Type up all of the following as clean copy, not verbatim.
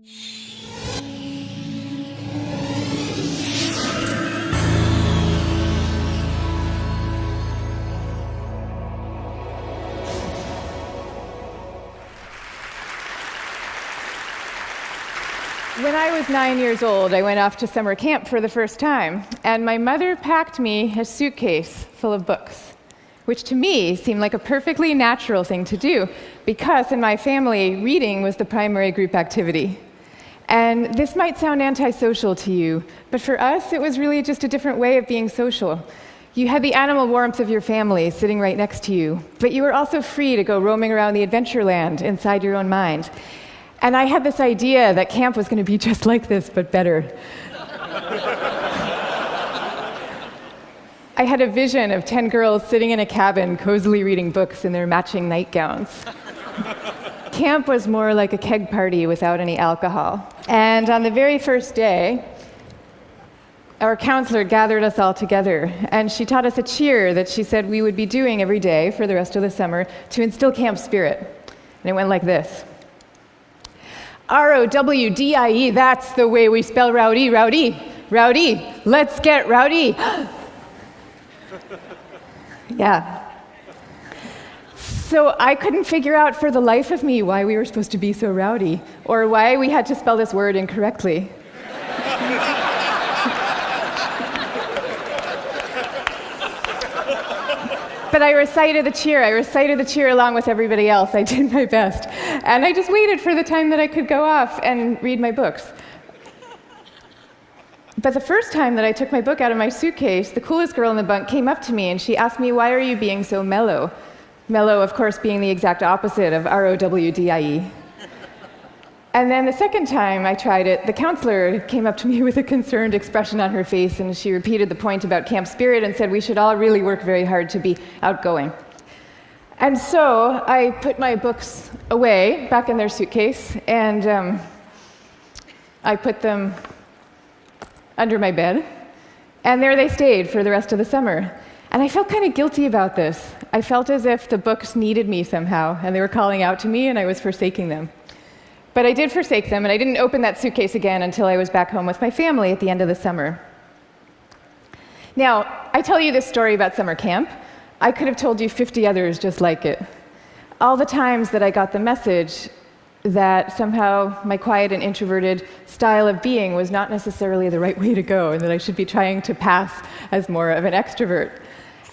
When I was 9 years old, I went off to summer camp for the first time, and my mother packed me a suitcase full of books, which to me seemed like a perfectly natural thing to do, because in my family, reading was the primary group activity. And this might sound antisocial to you, but for us, it was really just a different way of being social. You had the animal warmth of your family sitting right next to you, but you were also free to go roaming around the adventure land inside your own mind. And I had this idea that camp was going to be just like this, but better. I had a vision of 10 girls sitting in a cabin, cozily reading books in their matching nightgowns. Camp was more like a keg party without any alcohol. And on the very first day, our counselor gathered us all together, and she taught us a cheer that she said we would be doing every day for the rest of the summer to instill camp spirit. And it went like this. R-O-W-D-I-E, that's the way we spell rowdy, rowdy, rowdy. Let's get rowdy. Yeah. So I couldn't figure out for the life of me why we were supposed to be so rowdy, or why we had to spell this word incorrectly. But I recited the cheer. I recited the cheer along with everybody else. I did my best. And I just waited for the time that I could go off and read my books. But the first time that I took my book out of my suitcase, the coolest girl in the bunk came up to me and she asked me, "Why are you being so mellow?" Mellow, of course, being the exact opposite of R-O-W-D-I-E. And then the second time I tried it, the counselor came up to me with a concerned expression on her face, and she repeated the point about camp spirit and said we should all really work very hard to be outgoing. And so I put my books away, back in their suitcase, and I put them under my bed, and there they stayed for the rest of the summer. And I felt kind of guilty about this. I felt as if the books needed me somehow, and they were calling out to me, and I was forsaking them. But I did forsake them, and I didn't open that suitcase again until I was back home with my family at the end of the summer. Now, I tell you this story about summer camp. I could have told you 50 others just like it. All the times that I got the message that somehow my quiet and introverted style of being was not necessarily the right way to go, and that I should be trying to pass as more of an extrovert.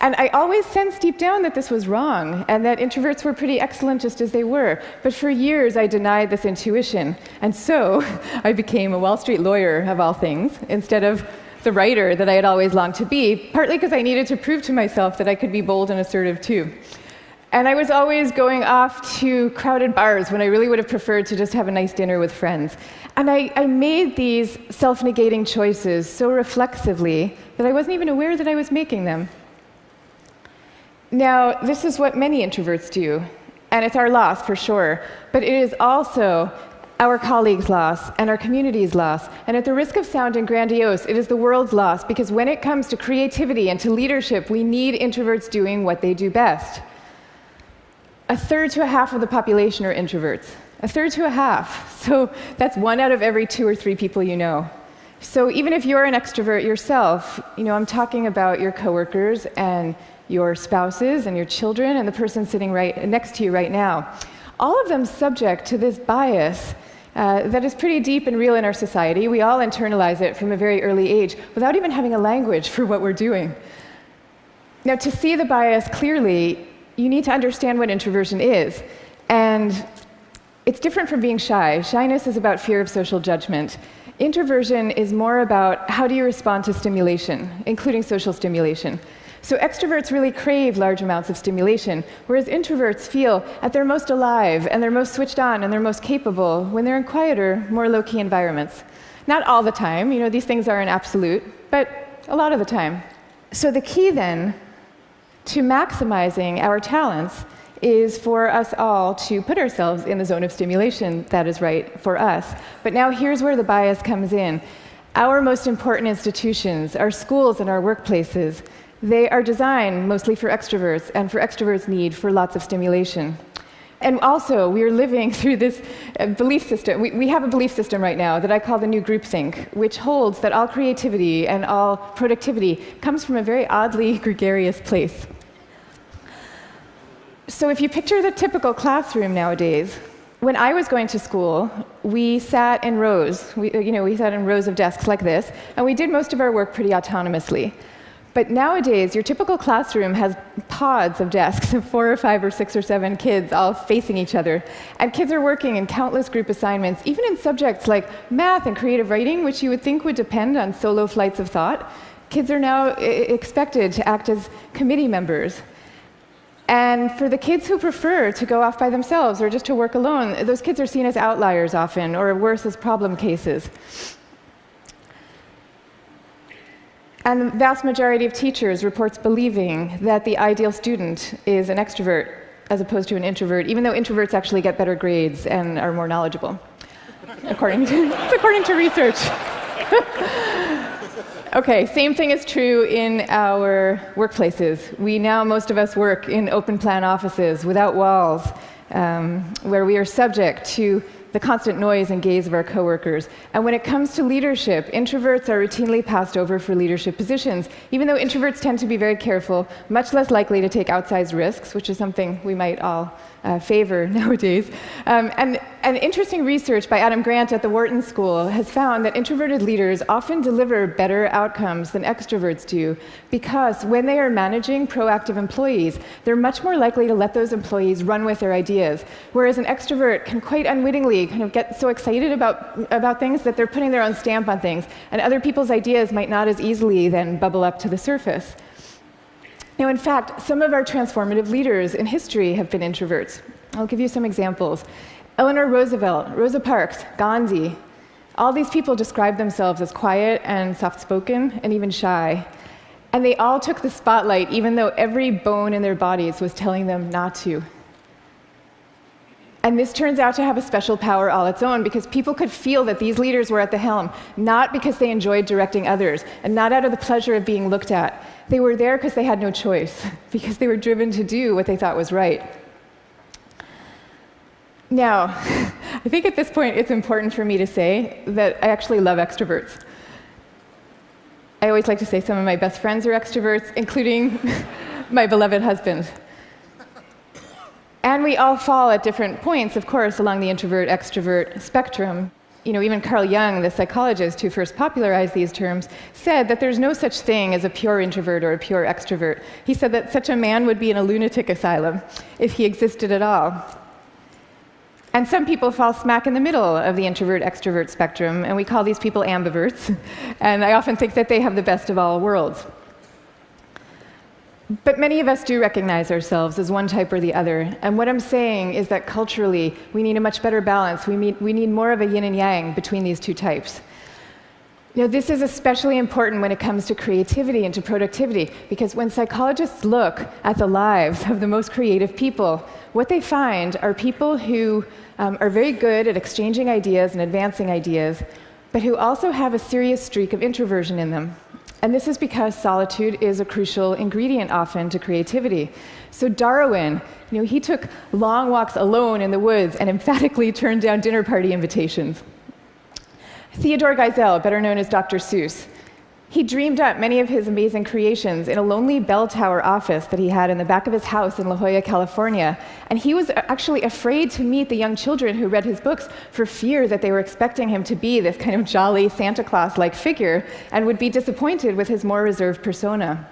And I always sensed deep down that this was wrong, and that introverts were pretty excellent just as they were. But for years, I denied this intuition. And so I became a Wall Street lawyer, of all things, instead of the writer that I had always longed to be, partly because I needed to prove to myself that I could be bold and assertive too. And I was always going off to crowded bars when I really would have preferred to just have a nice dinner with friends. And I made these self-negating choices so reflexively that I wasn't even aware that I was making them. Now, this is what many introverts do, and it's our loss for sure, but it is also our colleagues' loss and our community's loss, and at the risk of sounding grandiose, it is the world's loss, because when it comes to creativity and to leadership, we need introverts doing what they do best. A third to a half of the population are introverts. A third to a half. So that's 1 out of every 2 or 3 people you know. So even if you're an extrovert yourself, I'm talking about your coworkers and your spouses and your children and the person sitting right next to you right now. All of them subject to this bias that is pretty deep and real in our society. We all internalize it from a very early age without even having a language for what we're doing. Now, to see the bias clearly, you need to understand what introversion is. And it's different from being shy. Shyness is about fear of social judgment. Introversion is more about how do you respond to stimulation, including social stimulation. So extroverts really crave large amounts of stimulation, whereas introverts feel at their most alive and they're most switched on and they're most capable when they're in quieter, more low-key environments. Not all the time, these things are an absolute, but a lot of the time. So the key then to maximizing our talents is for us all to put ourselves in the zone of stimulation that is right for us. But now here's where the bias comes in. Our most important institutions, our schools and our workplaces, they are designed mostly for extroverts, and for extroverts' need for lots of stimulation. And also, we are living through this belief system. We have a belief system right now that I call the new groupthink, which holds that all creativity and all productivity comes from a very oddly gregarious place. So if you picture the typical classroom nowadays, when I was going to school, we sat in rows. We sat in rows of desks like this, and we did most of our work pretty autonomously. But nowadays, your typical classroom has pods of desks of 4 or 5 or 6 or 7 kids all facing each other. And kids are working in countless group assignments, even in subjects like math and creative writing, which you would think would depend on solo flights of thought. Kids are now expected to act as committee members. And for the kids who prefer to go off by themselves or just to work alone, those kids are seen as outliers often, or worse, as problem cases. And the vast majority of teachers reports believing that the ideal student is an extrovert as opposed to an introvert, even though introverts actually get better grades and are more knowledgeable, according to research. Okay, same thing is true in our workplaces. Most of us work in open plan offices without walls, where we are subject to the constant noise and gaze of our coworkers. And when it comes to leadership, introverts are routinely passed over for leadership positions, even though introverts tend to be very careful, much less likely to take outsized risks, which is something we might all favor nowadays. And interesting research by Adam Grant at the Wharton School has found that introverted leaders often deliver better outcomes than extroverts do, because when they are managing proactive employees, they're much more likely to let those employees run with their ideas, whereas an extrovert can quite unwittingly kind of get so excited about things that they're putting their own stamp on things, and other people's ideas might not as easily then bubble up to the surface. Now, in fact, some of our transformative leaders in history have been introverts. I'll give you some examples. Eleanor Roosevelt, Rosa Parks, Gandhi, all these people describe themselves as quiet and soft-spoken and even shy. And they all took the spotlight, even though every bone in their bodies was telling them not to. And this turns out to have a special power all its own, because people could feel that these leaders were at the helm, not because they enjoyed directing others, and not out of the pleasure of being looked at. They were there because they had no choice, because they were driven to do what they thought was right. Now, I think at this point it's important for me to say that I actually love extroverts. I always like to say some of my best friends are extroverts, including my beloved husband. And we all fall at different points, of course, along the introvert-extrovert spectrum. Even Carl Jung, the psychologist who first popularized these terms, said that there's no such thing as a pure introvert or a pure extrovert. He said that such a man would be in a lunatic asylum if he existed at all. And some people fall smack in the middle of the introvert-extrovert spectrum, and we call these people ambiverts. And I often think that they have the best of all worlds. But many of us do recognize ourselves as one type or the other. And what I'm saying is that culturally, we need a much better balance. We need more of a yin and yang between these two types. This is especially important when it comes to creativity and to productivity, because when psychologists look at the lives of the most creative people, what they find are people who are very good at exchanging ideas and advancing ideas, but who also have a serious streak of introversion in them. And this is because solitude is a crucial ingredient often to creativity. So Darwin, he took long walks alone in the woods and emphatically turned down dinner party invitations. Theodor Geisel, better known as Dr. Seuss, he dreamed up many of his amazing creations in a lonely bell tower office that he had in the back of his house in La Jolla, California. And he was actually afraid to meet the young children who read his books for fear that they were expecting him to be this kind of jolly Santa Claus-like figure and would be disappointed with his more reserved persona.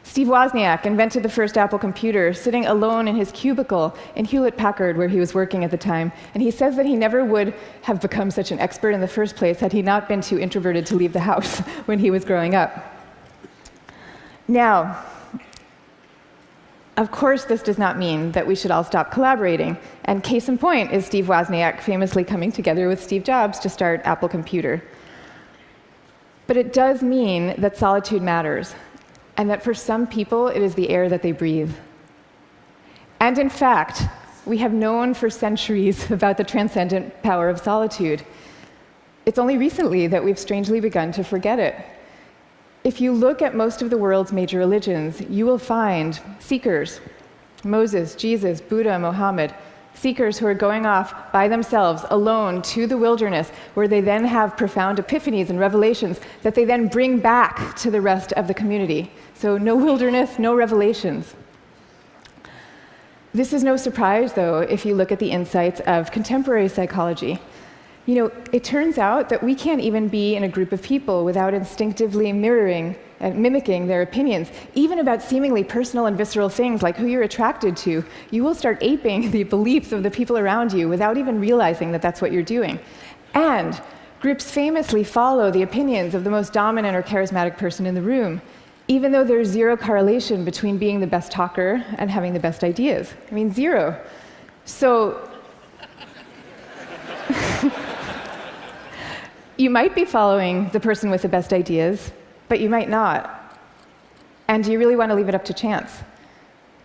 Steve Wozniak invented the first Apple computer sitting alone in his cubicle in Hewlett-Packard, where he was working at the time. And he says that he never would have become such an expert in the first place had he not been too introverted to leave the house when he was growing up. Now, of course, this does not mean that we should all stop collaborating. And case in point is Steve Wozniak famously coming together with Steve Jobs to start Apple Computer. But it does mean that solitude matters, and that for some people, it is the air that they breathe. And in fact, we have known for centuries about the transcendent power of solitude. It's only recently that we've strangely begun to forget it. If you look at most of the world's major religions, you will find seekers Moses, Jesus, Buddha, Mohammed, seekers who are going off by themselves, alone, to the wilderness, where they then have profound epiphanies and revelations that they then bring back to the rest of the community. So no wilderness, no revelations. This is no surprise, though, if you look at the insights of contemporary psychology. You know, it turns out that we can't even be in a group of people without instinctively mirroring and mimicking their opinions, even about seemingly personal and visceral things like who you're attracted to. You will start aping the beliefs of the people around you without even realizing that that's what you're doing. And groups famously follow the opinions of the most dominant or charismatic person in the room, even though there's zero correlation between being the best talker and having the best ideas. I mean, zero. So you might be following the person with the best ideas, but you might not. And do you really want to leave it up to chance?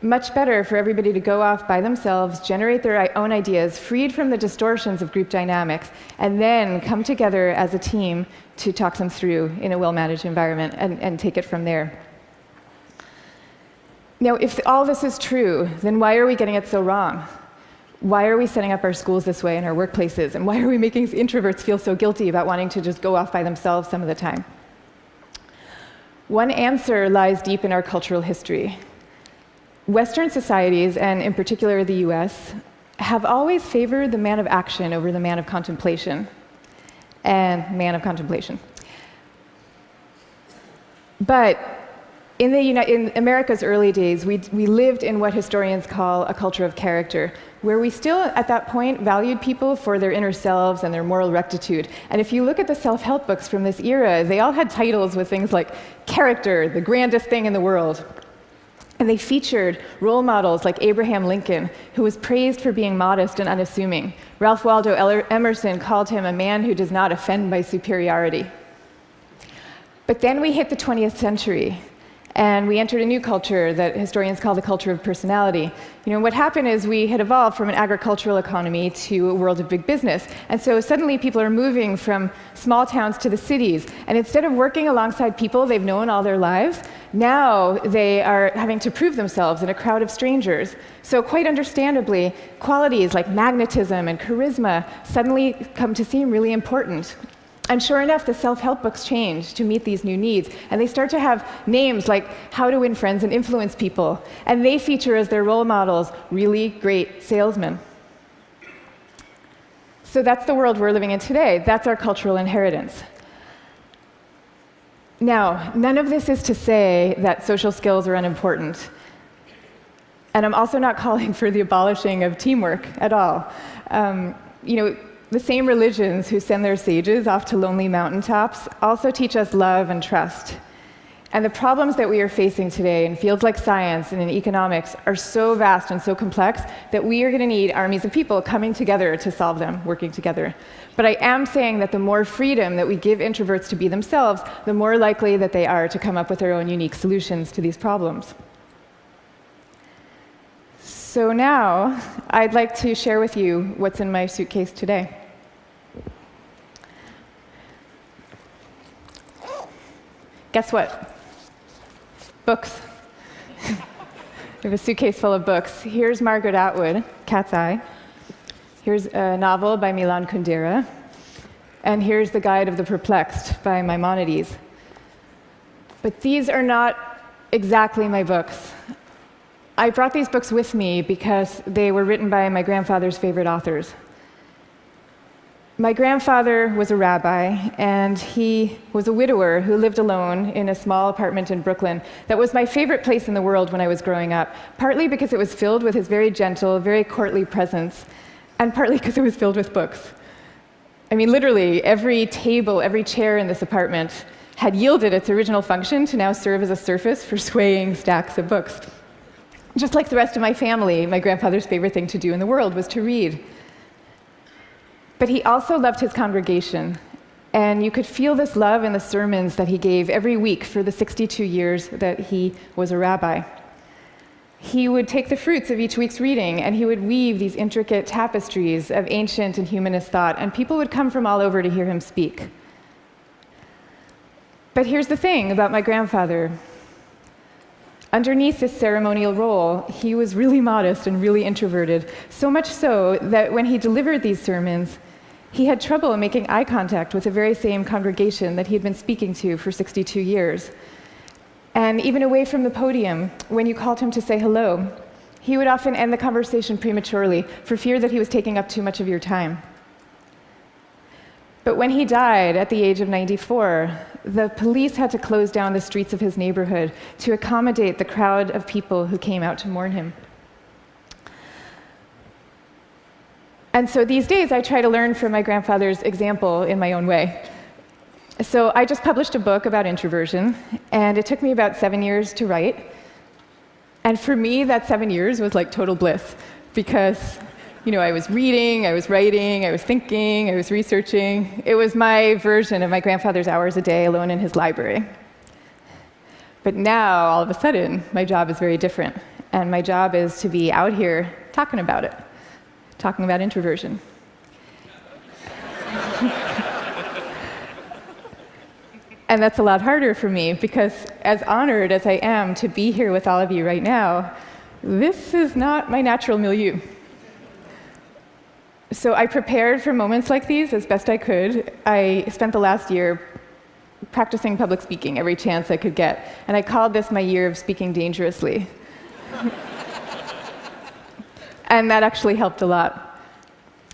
Much better for everybody to go off by themselves, generate their own ideas, freed from the distortions of group dynamics, and then come together as a team to talk them through in a well-managed environment and take it from there. Now, if all this is true, then why are we getting it so wrong? Why are we setting up our schools this way and our workplaces? And why are we making introverts feel so guilty about wanting to just go off by themselves some of the time? One answer lies deep in our cultural history. Western societies, and in particular the US, have always favored the man of action over the man of contemplation. And man of contemplation. But in America's early days, we lived in what historians call a culture of character, where we still, at that point, valued people for their inner selves and their moral rectitude. And if you look at the self-help books from this era, they all had titles with things like character, the grandest thing in the world. And they featured role models like Abraham Lincoln, who was praised for being modest and unassuming. Ralph Waldo Emerson called him a man who does not offend by superiority. But then we hit the 20th century, and we entered a new culture that historians call the culture of personality. You know, what happened is we had evolved from an agricultural economy to a world of big business. And so suddenly people are moving from small towns to the cities. And instead of working alongside people they've known all their lives, now they are having to prove themselves in a crowd of strangers. So quite understandably, qualities like magnetism and charisma suddenly come to seem really important. And sure enough, the self-help books change to meet these new needs. And they start to have names like How to Win Friends and Influence People. And they feature as their role models really great salesmen. So that's the world we're living in today. That's our cultural inheritance. Now, none of this is to say that social skills are unimportant. And I'm also not calling for the abolishing of teamwork at all. The same religions who send their sages off to lonely mountaintops also teach us love and trust. And the problems that we are facing today in fields like science and in economics are so vast and so complex that we are going to need armies of people coming together to solve them, working together. But I am saying that the more freedom that we give introverts to be themselves, the more likely that they are to come up with their own unique solutions to these problems. So now, I'd like to share with you what's in my suitcase today. Guess what? Books. I have a suitcase full of books. Here's Margaret Atwood, Cat's Eye. Here's a novel by Milan Kundera. And here's The Guide of the Perplexed by Maimonides. But these are not exactly my books. I brought these books with me because they were written by my grandfather's favorite authors. My grandfather was a rabbi, and he was a widower who lived alone in a small apartment in Brooklyn that was my favorite place in the world when I was growing up, partly because it was filled with his very gentle, very courtly presence, and partly because it was filled with books. I mean, literally, every table, every chair in this apartment had yielded its original function to now serve as a surface for swaying stacks of books. Just like the rest of my family, my grandfather's favorite thing to do in the world was to read. But he also loved his congregation, and you could feel this love in the sermons that he gave every week for the 62 years that he was a rabbi. He would take the fruits of each week's reading, and he would weave these intricate tapestries of ancient and humanist thought, and people would come from all over to hear him speak. But here's the thing about my grandfather. Underneath this ceremonial role, he was really modest and really introverted, so much so that when he delivered these sermons, he had trouble making eye contact with the very same congregation that he had been speaking to for 62 years. And even away from the podium, when you called him to say hello, he would often end the conversation prematurely for fear that he was taking up too much of your time. But when he died at the age of 94, the police had to close down the streets of his neighborhood to accommodate the crowd of people who came out to mourn him. And so these days, I try to learn from my grandfather's example in my own way. So I just published a book about introversion, and it took me about 7 years to write. And for me, that 7 years was like total bliss, because I was reading, I was writing, I was thinking, I was researching. It was my version of my grandfather's hours a day alone in his library. But now, all of a sudden, my job is very different. And my job is to be out here talking about it, talking about introversion. And that's a lot harder for me, because as honored as I am to be here with all of you right now, this is not my natural milieu. So I prepared for moments like these as best I could. I spent the last year practicing public speaking every chance I could get, and I called this my year of speaking dangerously. And that actually helped a lot.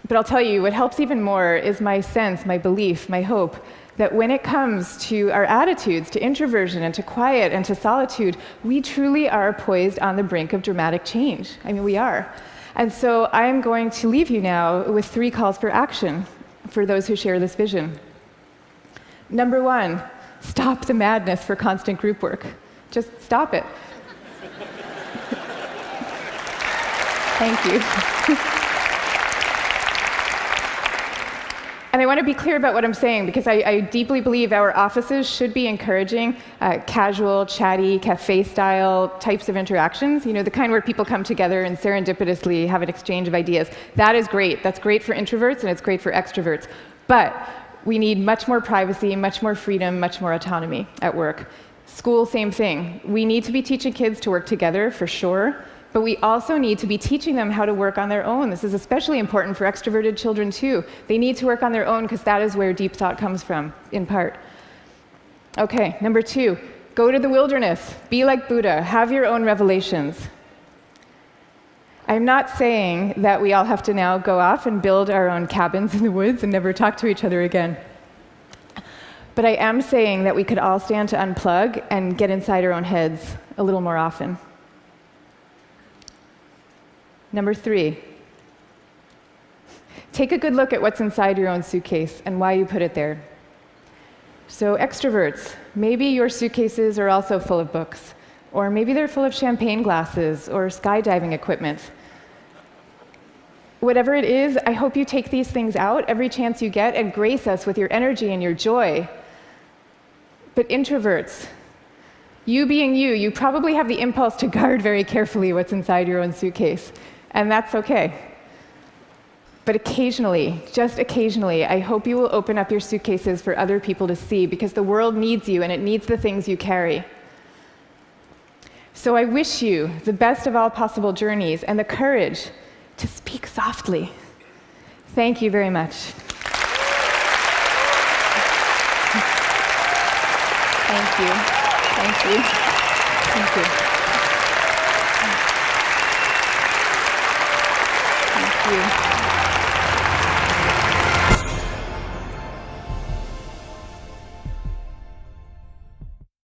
But I'll tell you, what helps even more is my sense, my belief, my hope, that when it comes to our attitudes to introversion and to quiet and to solitude, we truly are poised on the brink of dramatic change. I mean, we are. And so I am going to leave you now with 3 calls for action for those who share this vision. Number 1, stop the madness for constant group work. Just stop it. Thank you. And I want to be clear about what I'm saying, because I deeply believe our offices should be encouraging casual, chatty, cafe-style types of interactions, the kind where people come together and serendipitously have an exchange of ideas. That is great. That's great for introverts, and it's great for extroverts. But we need much more privacy, much more freedom, much more autonomy at work. School, same thing. We need to be teaching kids to work together, for sure. But we also need to be teaching them how to work on their own. This is especially important for extroverted children, too. They need to work on their own because that is where deep thought comes from, in part. Okay, number 2, go to the wilderness. Be like Buddha. Have your own revelations. I'm not saying that we all have to now go off and build our own cabins in the woods and never talk to each other again. But I am saying that we could all stand to unplug and get inside our own heads a little more often. Number 3, take a good look at what's inside your own suitcase and why you put it there. So extroverts, maybe your suitcases are also full of books, or maybe they're full of champagne glasses or skydiving equipment. Whatever it is, I hope you take these things out every chance you get and grace us with your energy and your joy. But introverts, you being you probably have the impulse to guard very carefully what's inside your own suitcase. And that's okay. But occasionally, just occasionally, I hope you will open up your suitcases for other people to see, because the world needs you and it needs the things you carry. So I wish you the best of all possible journeys and the courage to speak softly. Thank you very much. Thank you. Thank you. Thank you. Thank you.